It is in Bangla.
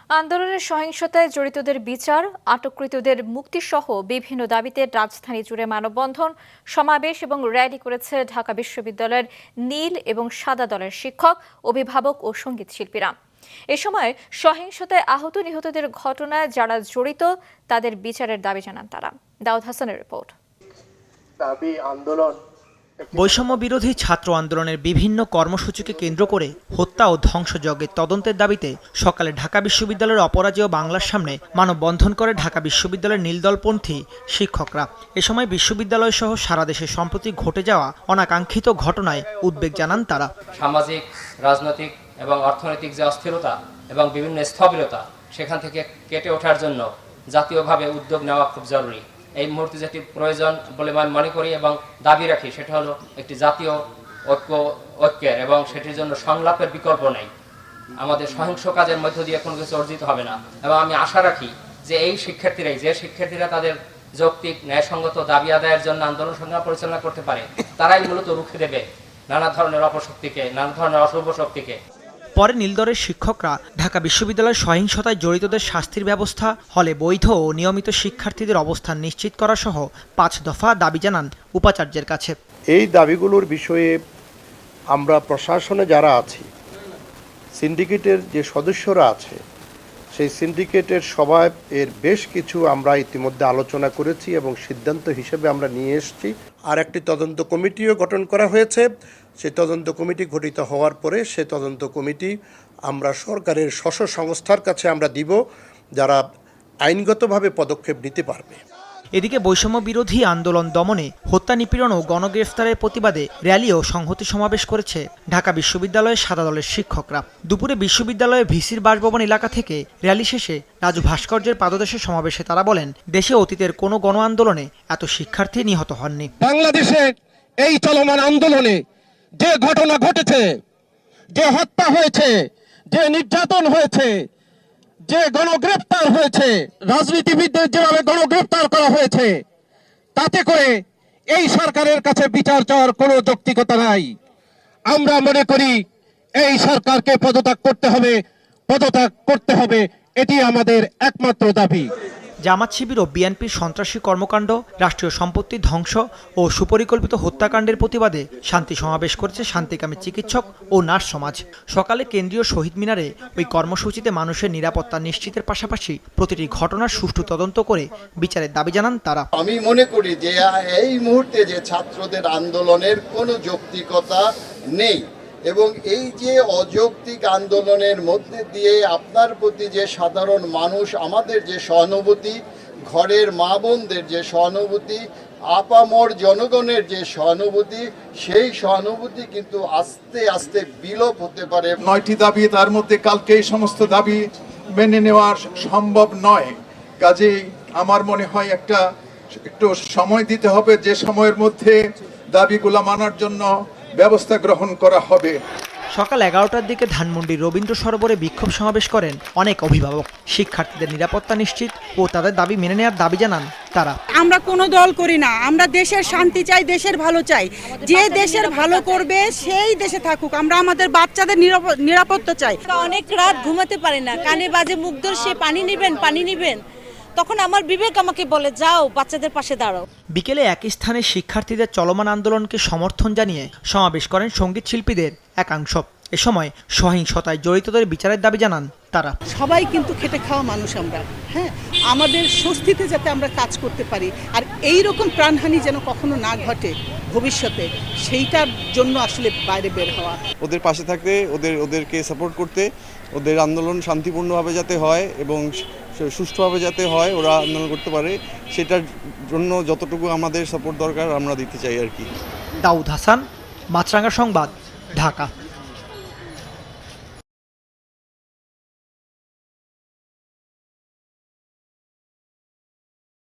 আন্দোলনের সহিংসতায় জড়িতদের বিচার, আটককৃতদের মুক্তিসহ বিভিন্ন দাবিতে রাজধানী জুড়ে মানববন্ধন, সমাবেশ এবং র্যালি করেছে ঢাকা বিশ্ববিদ্যালয়ের নীল এবং সাদা দলের শিক্ষক, অভিভাবক ও সঙ্গীত শিল্পীরা। এ সময় সহিংসতায় আহত নিহতদের ঘটনায় যারা জড়িত তাদের বিচারের দাবি জানান তারা। দাউদ হাসানের রিপোর্ট। বৈষম্য বিরোধী ছাত্র আন্দোলনের বিভিন্ন কর্মসূচিকে কেন্দ্র করে হত্যা ও ধ্বংসযজ্ঞের তদন্তের দাবিতে সকালে ঢাকা বিশ্ববিদ্যালয়ের অপরাজেয় বাংলার সামনে মানববন্ধন করে ঢাকা বিশ্ববিদ্যালয়ের নীলদলপন্থী শিক্ষকরা। এ সময় বিশ্ববিদ্যালয় সহ সারা দেশে সম্প্রতি ঘটে যাওয়া অনাকাঙ্ক্ষিত ঘটনায় উদ্বেগ জানান তারা। সামাজিক, রাজনৈতিক এবং অর্থনৈতিক যে অস্থিরতা এবং বিভিন্ন স্থবিরতা, সেখান থেকে কেটে ওঠার জন্য জাতীয়ভাবে উদ্যোগ নেওয়া খুব জরুরি। এই মুহূর্তে যেটি প্রয়োজন বলে আমি মনে করি এবং দাবি রাখি, সেটা হলো একটি জাতীয় ঐক্যের, এবং সেটির জন্য সংলাপের বিকল্প নেই। আমাদের সহিংস কাজের মধ্য দিয়ে কোনো কিছু অর্জিত হবে না, এবং আমি আশা রাখি যে এই শিক্ষার্থীরা তাদের যৌক্তিক ন্যায়সঙ্গত দাবি আদায়ের জন্য আন্দোলন সংগ্রাম পরিচালনা করতে পারে, তারাই মূলত রুখে দেবে নানা ধরনের অপশক্তিকে, নানা ধরনের অশুভ শক্তিকে। পরে নীলদলের শিক্ষকরা ঢাকা বিশ্ববিদ্যালয়ের সহিংসতায় জড়িতদের শাস্তির ব্যবস্থা, হলে বৈধ ও নিয়মিত শিক্ষার্থীদের অবস্থান নিশ্চিত করা সহ 5 দফা দাবি জানান উপাচার্যের কাছে। এই দাবিগুলোর বিষয়ে আমরা প্রশাসনে যারা আছি, সিন্ডিকেটের যে সদস্যরা আছে, সেই সিন্ডিকেটের সবাই এর বেশ কিছু আমরা ইতিমধ্যে আলোচনা করেছি এবং সিদ্ধান্ত হিসেবে আমরা নিয়ে এসেছি। আর একটি তদন্ত কমিটিও গঠন করা হয়েছে। সেই তদন্ত কমিটি গঠিত হওয়ার পরে সে তদন্ত কমিটি আমরা সরকারের স্ব সংস্থার কাছে আমরা দিব, যারা আইনগতভাবে পদক্ষেপ নিতে পারবে। এদিকে বৈষম্য বিরোধী আন্দোলন দমনে, হত্যা, নিপীড়ন ও গণগ্রেফতারের প্রতিবাদে র্যালি ও সংহতি সমাবেশ করেছে ঢাকা বিশ্ববিদ্যালয়ের সাদা দলের শিক্ষকরা। দুপুরে বিশ্ববিদ্যালয়ের ভিসির বাসভবন এলাকা থেকে র্যালি শেষে রাজু ভাস্কর্যের পাদদেশে সমাবেশে তারা বলেন, দেশে অতীতের কোনো গণ আন্দোলনে এত শিক্ষার্থী নিহত হননি। বাংলাদেশের এই চলমান আন্দোলনে যে ঘটনা ঘটেছে, যে হত্যা হয়েছে, যে নির্যাতন হয়েছে, যে গণগ্রেফতার হয়েছে, রাজনীতিবিদদের যেভাবে গণগ্রেফতার করা হয়েছে, তাতে করে এই সরকারের কাছে বিচার চাওয়ার কোনো যৌক্তিকতা নাই। আমরা মনে করি এই সরকারকে পদত্যাগ করতে হবে, এটি আমাদের একমাত্র দাবি। জামাত শিবির ও বিএনপির সন্ত্রাসী কর্মকাণ্ড, রাষ্ট্রীয় সম্পত্তি ধ্বংস ও সুপরিকল্পিত হত্যাকাণ্ডের প্রতিবাদে শান্তি সমাবেশ করেছে শান্তিকামী চিকিৎসক ও নার্স সমাজ। সকালে কেন্দ্রীয় শহীদ মিনারে ওই কর্মসূচিতে মানুষের নিরাপত্তা নিশ্চিতের পাশাপাশি প্রতিটি ঘটনার সুষ্ঠু তদন্ত করে বিচারের দাবি জানান তারা। আমি মনে করি যে এই মুহূর্তে যে ছাত্রদের আন্দোলনের কোনো যৌক্তিকতা নেই, এবং এই যে অযৌক্তিক আন্দোলনের মধ্যে দিয়ে আপনার প্রতি যে সাধারণ মানুষ, আমাদের যে সহানুভূতি, ঘরের মা বোনদের যে সহানুভূতি, আপামর জনগণের যে সহানুভূতি, সেই সহানুভূতি কিন্তু আস্তে আস্তে বিলোপ হতে পারে। 9টি দাবি, তার মধ্যে কালকে এই সমস্ত দাবি মেনে নেওয়া সম্ভব নয়। কাজেই আমার মনে হয় একটু সময় দিতে হবে, যে সময়ের মধ্যে দাবিগুলো মানার জন্য ব্যবস্থা গ্রহণ করা হবে। সকাল 11টার দিকে ধানমন্ডির রবীন্দ্র সরোবরে বিক্ষোভ সমাবেশ করেন অনেক অভিভাবক। শিক্ষার্থীদের নিরাপত্তা নিশ্চিত ও তাদের দাবি মেনে নেওয়ার দাবি জানান তারা। আমরা কোনো দল করি না, আমরা দেশের শান্তি চাই, দেশের ভালো চাই। যে দেশের ভালো করবে সেই দেশে থাকুক, আমরা আমাদের বাচ্চাদের নিরাপত্তা চাই। অনেক রাত ঘুমাতে পারি না, কানে বাজে মুগ্ধর, সে পানি নিবেন। তখন আমার বিবেক আমাকে বলে, যাও বাচ্চাদের পাশে দাঁড়াও। বিকেলে একই স্থানে শিক্ষার্থীদের চলমান আন্দোলনকে সমর্থন জানিয়ে সমাবেশ করেন সঙ্গীত শিল্পীদের একাংশ। এ সময় সহিংসতায় জড়িতদের বিচারের দাবি জানান তারা। সবাই কিন্তু খেটে খাওয়া মানুষ আমরা, আমাদের স্বস্তিতে যাতে আমরা কাজ করতে পারি, আর এই রকম প্রাণহানি যেন কখনো না ঘটে ভবিষ্যতে, সেইটার জন্য আসলে বাইরে বের হওয়া। ওদের পাশে থাকতে, ওদেরকে সাপোর্ট করতে, ওদের আন্দোলন শান্তিপূর্ণভাবে যাতে হয় এবং সুষ্ঠুভাবে যাতে হয়, ওরা আন্দোলন করতে পারে, সেটার জন্য যতটুকু আমাদের সাপোর্ট দরকার আমরা দিতে চাই আর কি। দাউদ হাসান, মাছরাঙ্গা সংবাদ, ঢাকা।